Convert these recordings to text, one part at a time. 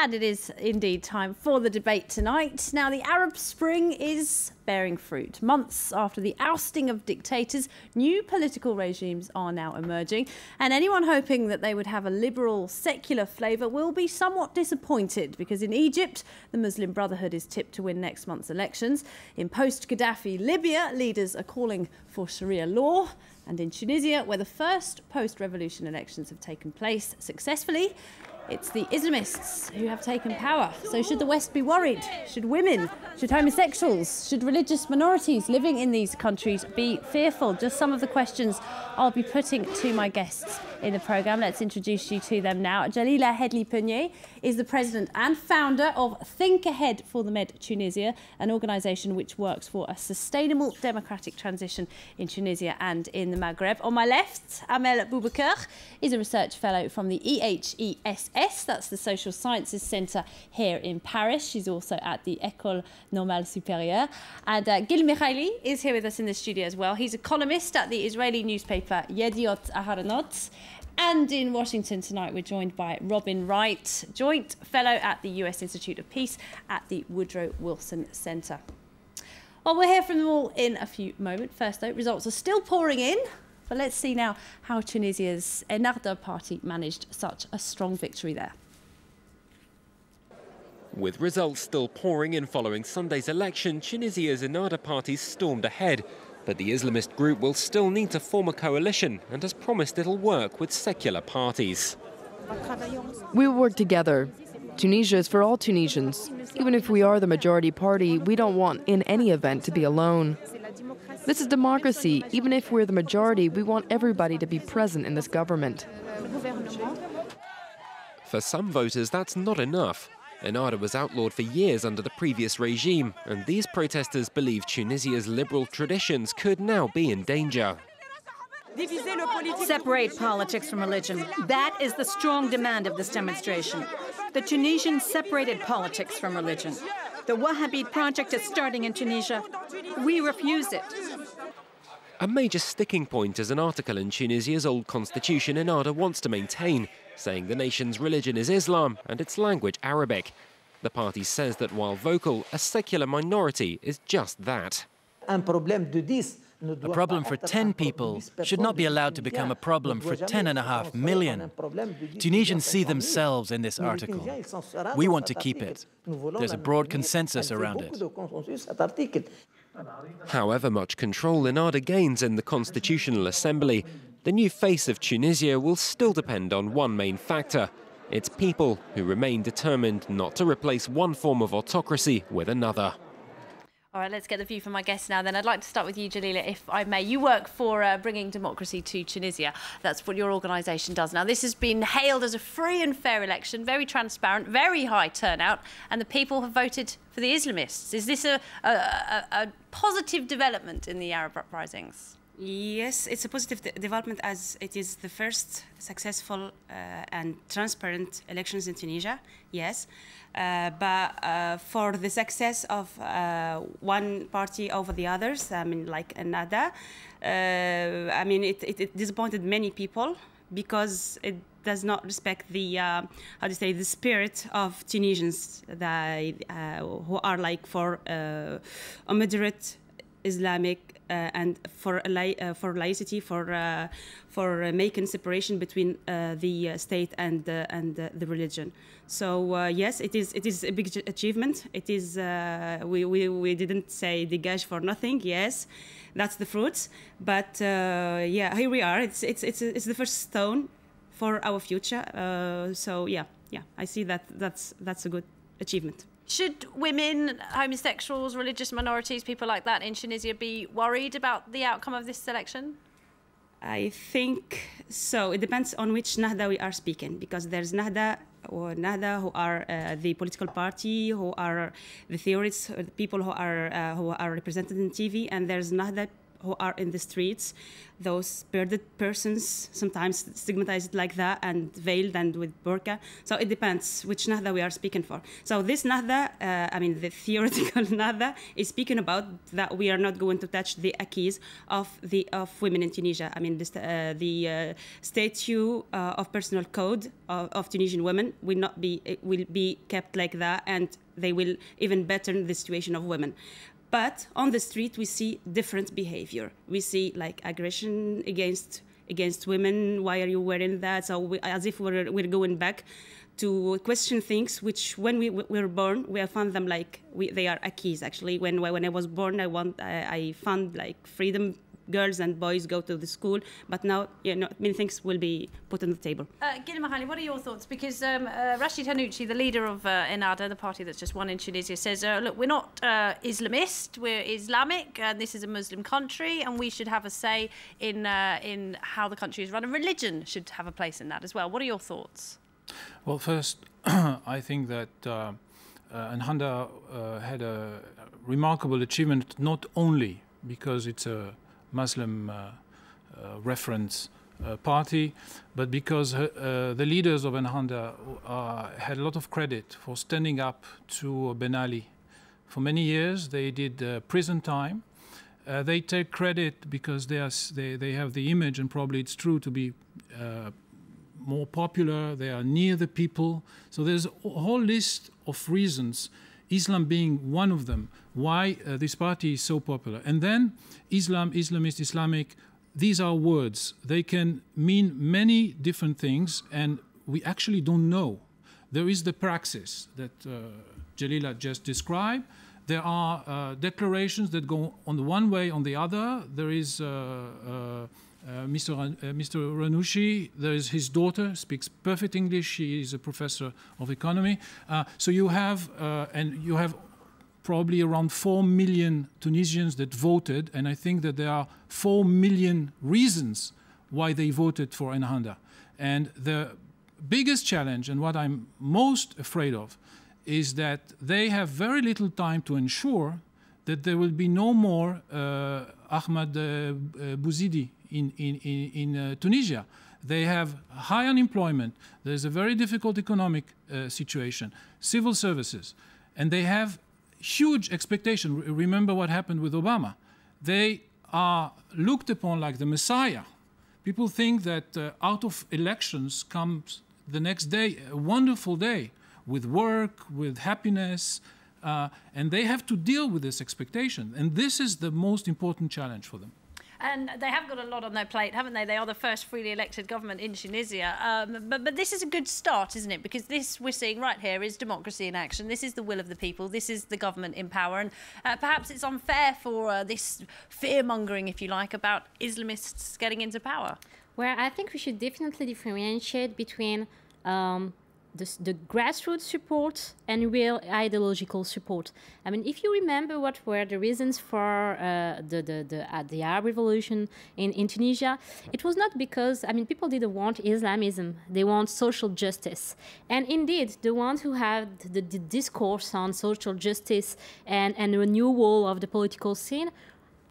And it is indeed time for the debate tonight. Now, the Arab Spring is bearing fruit. Months after the ousting of dictators, new political regimes are now emerging. And anyone hoping that they would have a liberal, secular flavour will be somewhat disappointed, because in Egypt, the Muslim Brotherhood is tipped to win next month's elections. In post-Gaddafi Libya, leaders are calling for Sharia law. And in Tunisia, where the first post-revolution elections have taken place successfully, it's the Islamists who have taken power. So should the West be worried? Should women, should homosexuals, should religious minorities living in these countries be fearful? Just some of the questions I'll be putting to my guests in the programme. Let's introduce you to them now. Jalila Hedley-Punier is the president and founder of Think Ahead for the Med Tunisia, an organisation which works for a sustainable democratic transition in Tunisia and in the Maghreb. On my left, Amel Boubaker is a research fellow from the EHESS, that's the Social Sciences Centre here in Paris. She's also at the École Normale Supérieure. And Gil Mikhaili is here with us in the studio as well. He's a columnist at the Israeli newspaper Yediot Aharonot. And in Washington tonight, we're joined by Robin Wright, Joint Fellow at the US Institute of Peace at the Woodrow Wilson Centre. Well, we'll hear from them all in a few moments. First, though, results are still pouring in. But let's see now how Tunisia's Ennahda party managed such a strong victory there. With results still pouring in following Sunday's election, Tunisia's Ennahda party stormed ahead. But the Islamist group will still need to form a coalition and has promised it'll work with secular parties. We will work together. Tunisia is for all Tunisians. Even if we are the majority party, we don't want, in any event, to be alone. This is democracy. Even if we're the majority, we want everybody to be present in this government. For some voters, that's not enough. Ennahda was outlawed for years under the previous regime, and these protesters believe Tunisia's liberal traditions could now be in danger. Separate politics from religion. That is the strong demand of this demonstration. The Tunisians separated politics from religion. The Wahhabite project is starting in Tunisia. We refuse it. A major sticking point is an article in Tunisia's old constitution Ennahda wants to maintain, saying the nation's religion is Islam and its language Arabic. The party says that while vocal, a secular minority is just that. A problem for 10 people should not be allowed to become a problem for 10.5 million. Tunisians see themselves in this article. We want to keep it. There's a broad consensus around it. However much control Ennahda gains in the Constitutional Assembly, the new face of Tunisia will still depend on one main factor: its people, who remain determined not to replace one form of autocracy with another. All right, let's get the view from my guests now then. I'd like to start with you, Jalila, if I may. You work for bringing democracy to Tunisia. That's what your organisation does. Now, this has been hailed as a free and fair election, very transparent, very high turnout, and the people have voted for the Islamists. Is this a positive development in the Arab uprisings? Yes, it's a positive development, as it is the first successful and transparent elections in Tunisia, yes. But for the success of one party over the others, I mean, like Ennahda, I mean, it disappointed many people because it does not respect the, how to say, the spirit of Tunisians that, who are like for a moderate Islamic and for laicity, for making separation between the state and the religion. So yes, it is a big achievement. It is we didn't say dégage for nothing. Yes, that's the fruits. But yeah, here we are. It's the first stone for our future. So yeah, I see that's a good achievement. Should women, homosexuals, religious minorities, people like that in Tunisia be worried about the outcome of this election? I think so. It depends on which Nahda we are speaking, because there's Nahda who are the political party, who are the theorists, the people who are represented in TV, and there's Nahda who are in the streets, those bearded persons, sometimes stigmatized like that and veiled and with burqa. So it depends which Nahda we are speaking for. So this Nahda, I mean the theoretical Nahda, is speaking about that we are not going to touch the acquis of women in Tunisia. I mean the statute of personal code of Tunisian women will be kept like that, and they will even better the situation of women. But on the street, we see different behavior. We see like aggression against women. Why are you wearing that? So as if we're going back to question things which, when we were born, we found them like they are acquis. Actually, when I was born, I found like freedom. Girls and boys go to the school, but now many things will be put on the table. Gina Mahali, what are your thoughts? Because Rashid Ghannouchi, the leader of Ennahda, the party that's just won in Tunisia, says, look, we're not Islamist, we're Islamic, and this is a Muslim country, and we should have a say in how the country is run, and religion should have a place in that as well. What are your thoughts? Well, first, I think that Ennahda had a remarkable achievement, not only because it's a Muslim reference party, but because the leaders of Ennahda had a lot of credit for standing up to Ben Ali. For many years, they did prison time. They take credit because they have the image, and probably it's true, to be more popular. They are near the people. So there's a whole list of reasons, Islam being one of them, why this party is so popular. And then Islam, Islamist, Islamic, these are words. They can mean many different things, and we actually don't know. There is the praxis that Jalila just described. There are declarations that go on the one way, on the other. There is Mr. Ghannouchi, there is his daughter, speaks perfect English. She is a professor of economy. So you have, and you have probably around 4 million Tunisians that voted, and I think that there are 4 million reasons why they voted for Ennahda. And the biggest challenge, and what I'm most afraid of, is that they have very little time to ensure that there will be no more Ahmed Bouzidi in Tunisia. They have high unemployment. There's a very difficult economic situation, civil services, and they have huge expectation. Remember what happened with Obama. They are looked upon like the Messiah. People think that out of elections comes the next day, a wonderful day, with work, with happiness, and they have to deal with this expectation. And this is the most important challenge for them. And they have got a lot on their plate, haven't they? They are the first freely elected government in Tunisia. But this is a good start, isn't it? Because this we're seeing right here is democracy in action. This is the will of the people. This is the government in power. And perhaps it's unfair for this fear-mongering, if you like, about Islamists getting into power. Well, I think we should definitely differentiate between the grassroots support and real ideological support. I mean, if you remember what were the reasons for the Arab Revolution in Tunisia, it was not because, I mean, people didn't want Islamism, they want social justice. And indeed, the ones who had the discourse on social justice and renewal of the political scene,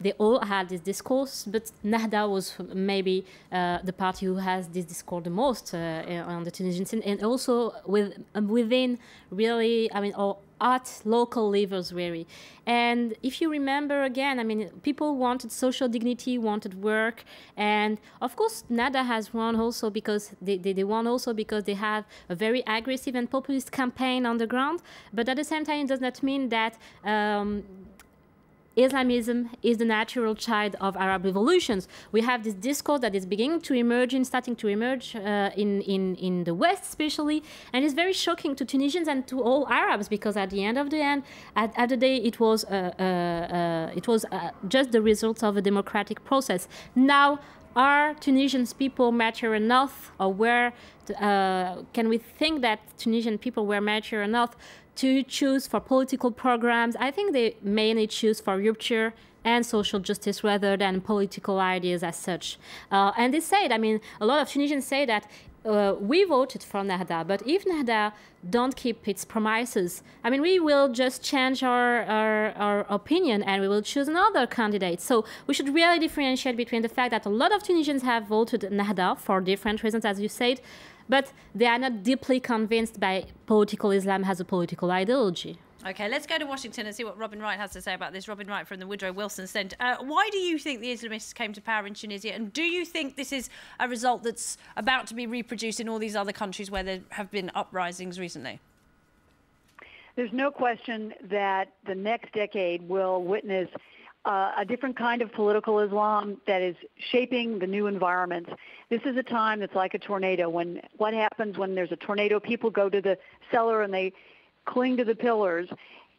they all had this discourse, but Ennahda was maybe the party who has this discourse the most on the Tunisian scene, and also within really, I mean, or at local levels, really. And if you remember again, I mean, people wanted social dignity, wanted work, and of course, Ennahda has won also because they won also because they have a very aggressive and populist campaign on the ground. But at the same time, it does not mean that Islamism is the natural child of Arab revolutions. We have this discourse that is beginning to emerge and starting to emerge in the West, especially, and it's very shocking to Tunisians and to all Arabs because at the end of the day, it was just the result of a democratic process. Now, are Tunisian people mature enough, or can we think that Tunisian people were mature enough to choose for political programs? I think they mainly choose for rupture and social justice rather than political ideas as such. And they said, I mean, a lot of Tunisians say that we voted for Nahda, but if Nahda don't keep its promises, I mean, we will just change our opinion and we will choose another candidate. So we should really differentiate between the fact that a lot of Tunisians have voted Nahda for different reasons, as you said, but they are not deeply convinced by political Islam as a political ideology. OK, let's go to Washington and see what Robin Wright has to say about this. Robin Wright from the Woodrow Wilson Centre. Why do you think the Islamists came to power in Tunisia? And do you think this is a result that's about to be reproduced in all these other countries where there have been uprisings recently? There's no question that the next decade will witness a different kind of political Islam that is shaping the new environment. This is a time that's like a tornado. What happens when there's a tornado? People go to the cellar and they cling to the pillars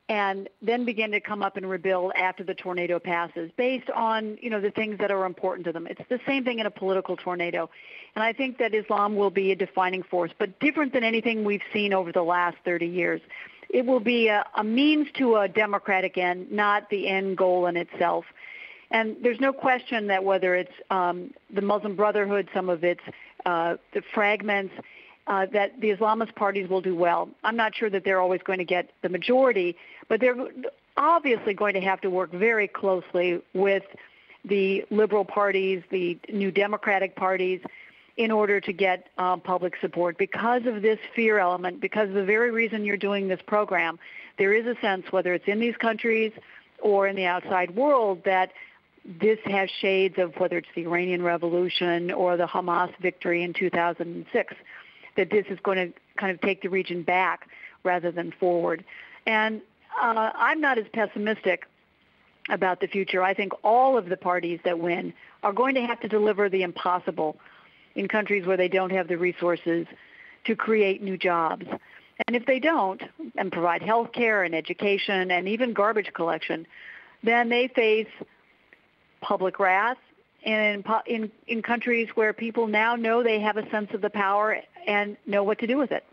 and then begin to come up and rebuild after the tornado passes based on, the things that are important to them. It's the same thing in a political tornado. And I think that Islam will be a defining force, but different than anything we've seen over the last 30 years. It will be a means to a democratic end, not the end goal in itself. And there's no question that whether it's the Muslim Brotherhood, some of its the fragments, that the Islamist parties will do well. I'm not sure that they're always going to get the majority, but they're obviously going to have to work very closely with the liberal parties, the new democratic parties, in order to get public support. Because of this fear element, because of the very reason you're doing this program, there is a sense, whether it's in these countries or in the outside world, that this has shades of whether it's the Iranian Revolution or the Hamas victory in 2006. That this is going to kind of take the region back rather than forward. And I'm not as pessimistic about the future. I think all of the parties that win are going to have to deliver the impossible in countries where they don't have the resources to create new jobs. And if they don't, and provide health care and education and even garbage collection, then they face public wrath in countries where people now know they have a sense of the power and know what to do with it.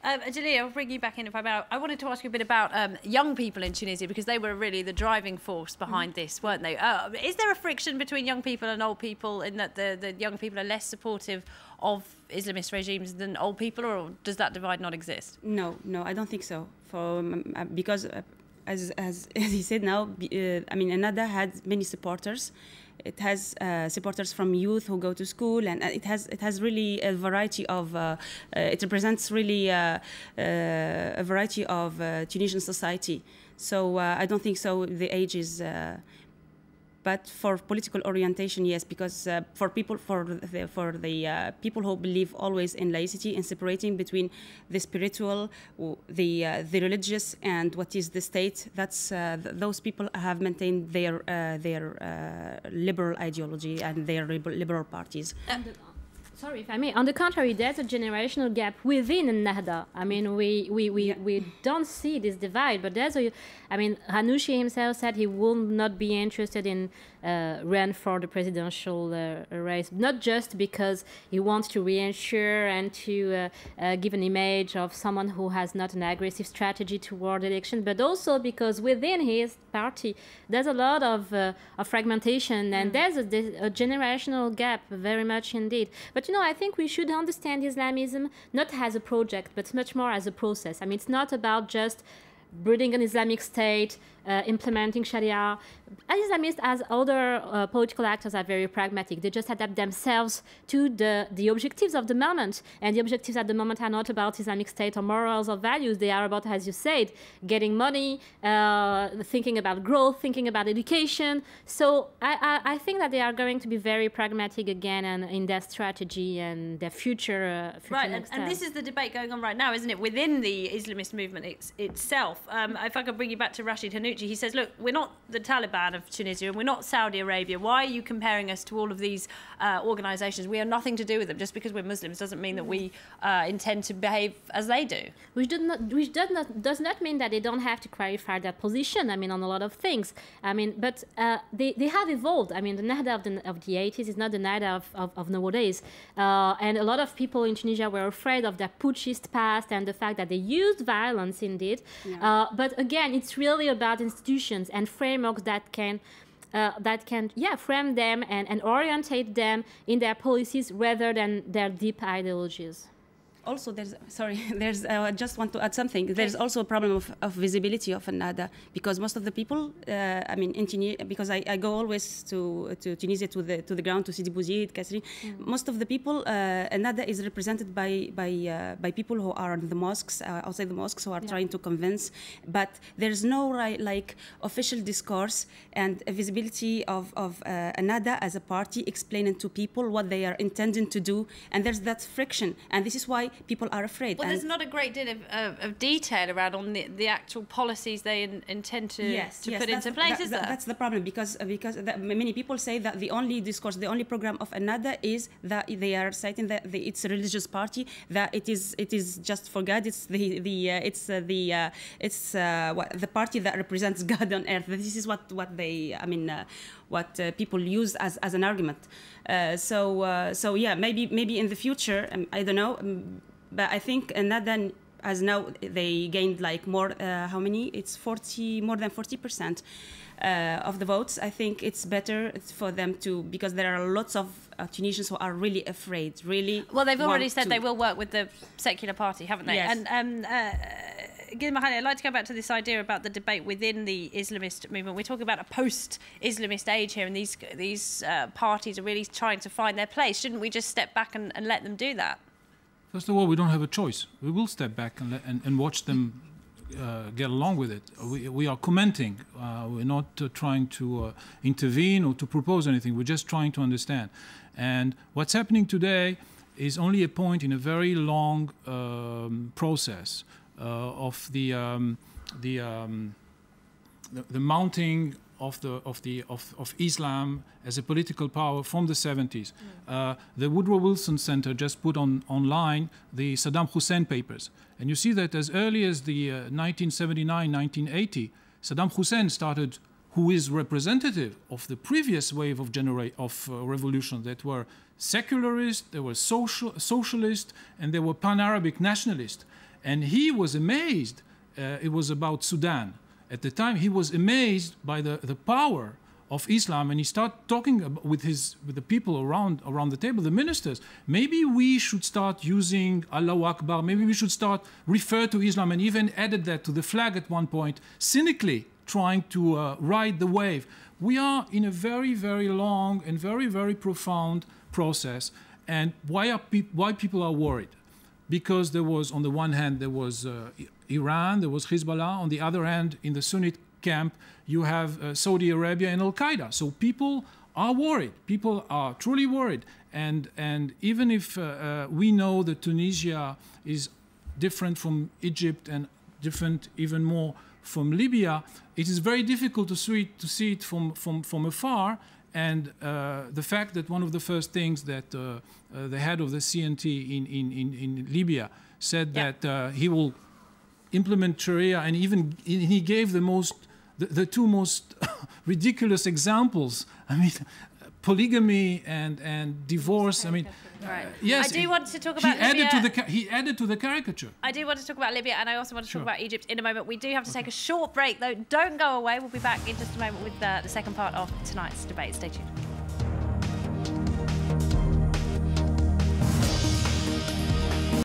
Jalila, I'll bring you back in if I'm out. I wanted to ask you a bit about young people in Tunisia, because they were really the driving force behind this, weren't they? Is there a friction between young people and old people in that the young people are less supportive of Islamist regimes than old people, or does that divide not exist? No, I don't think so. Because as he said now, Ennahda had many supporters. It has supporters from youth who go to school, and it has really a variety of. It represents really a variety of Tunisian society. So I don't think so. The age is. But for political orientation, yes, because for people people who believe always in laicity and separating between the spiritual, the religious, and what is the state, that's those people have maintained their liberal ideology and their liberal parties. Sorry, if I may. On the contrary, there's a generational gap within Ennahda. I mean, we don't see this divide, but there's a. I mean, Ghannouchi himself said he will not be interested in run for the presidential race, not just because he wants to reassure and to give an image of someone who has not an aggressive strategy toward election, but also because within his party there's a lot of fragmentation, and there's a generational gap, very much indeed. But I think we should understand Islamism not as a project, but much more as a process. I mean, it's not about just building an Islamic state, implementing Sharia. Islamists, as other political actors, are very pragmatic. They just adapt themselves to the objectives of the moment. And the objectives at the moment are not about Islamic state or morals or values. They are about, as you said, getting money, thinking about growth, thinking about education. So I think that they are going to be very pragmatic again in their strategy and their future. Right, and this is the debate going on right now, isn't it, within the Islamist movement itself. If I could bring you back to Rashid Ghannouchi, he says, look, we're not the Taliban of Tunisia and we're not Saudi Arabia. Why are you comparing us to all of these organisations? We have nothing to do with them. Just because we're Muslims doesn't mean that we intend to behave as they do. Which does not mean that they don't have to clarify their position, I mean, on a lot of things. I mean, but they have evolved. I mean, the Ennahda of the 80s is not the Ennahda of nowadays. And a lot of people in Tunisia were afraid of their putschist past and the fact that they used violence indeed. Yeah. But again, it's really about institutions and frameworks that can that can frame them and orientate them in their policies rather than their deep ideologies. Also, there's I just want to add something. There's also a problem of visibility of Ennahda, because most of the people, I mean, in Tunisia, because I go always to Tunisia to the ground to Sidi Bouzid, Kasserine. Most of the people, Ennahda is represented by people who are in the mosques, outside the mosques, who are trying to convince. But there's no like official discourse and a visibility of Ennahda as a party explaining to people what they are intending to do, and there's that friction, and this is why people are afraid. Well, there's not a great deal of detail around on the actual policies they intend to put into place, is there? That's the problem, because many people say that the only discourse, the only program of Ennahda is that they are citing that it's a religious party, that it is just for God, it's the party that represents God on earth. This is what they, I mean, what people use as an argument. So yeah, maybe in the future, I don't know, but I think Ennahda, as now they gained like more, how many? It's more than 40% of the votes. I think it's better for them to, because there are lots of Tunisians who are really afraid, really. Well, they've already said they will work with the secular party, haven't they? Yes. And Gil Mahali, I'd like to go back to this idea about the debate within the Islamist movement. We're talking about a post-Islamist age here, and these parties are really trying to find their place. Shouldn't we just step back and let them do that? First of all, we don't have a choice. We will step back and watch them get along with it. We are commenting. We're not trying to intervene or to propose anything. We're just trying to understand. And what's happening today is only a point in a very long process of the mounting of Islam as a political power from the 70s. The Woodrow Wilson Center just put online the Saddam Hussein papers. And you see that as early as the 1979, 1980, Saddam Hussein started, who is representative of the previous wave of revolution that were secularist, they were socialist, and they were pan-Arabic nationalist. And he was amazed. It was about Sudan. At the time, he was amazed by the power of Islam, and he started talking with the people around the table, the ministers. Maybe we should start using Allahu Akbar. Maybe we should start refer to Islam, and even added that to the flag at one point, cynically trying to ride the wave. We are in a very, very long and very, very profound process. And why people are worried? Because there was, on the one hand, there was Iran, there was Hezbollah. On the other hand, in the Sunni camp, you have Saudi Arabia and Al-Qaeda. So people are worried. People are truly worried. And even if we know that Tunisia is different from Egypt and different even more from Libya, it is very difficult to see it from afar. And the fact that one of the first things that the head of the CNT in Libya said that he will implement Sharia, and even he gave the two most ridiculous examples. I mean, polygamy and divorce. I mean, right. Yes. I do want to talk about Libya. He added to the caricature. I do want to talk about Libya, and I also want to talk about Egypt in a moment. We do have to take a short break, though. Don't go away. We'll be back in just a moment with the second part of tonight's debate. Stay tuned.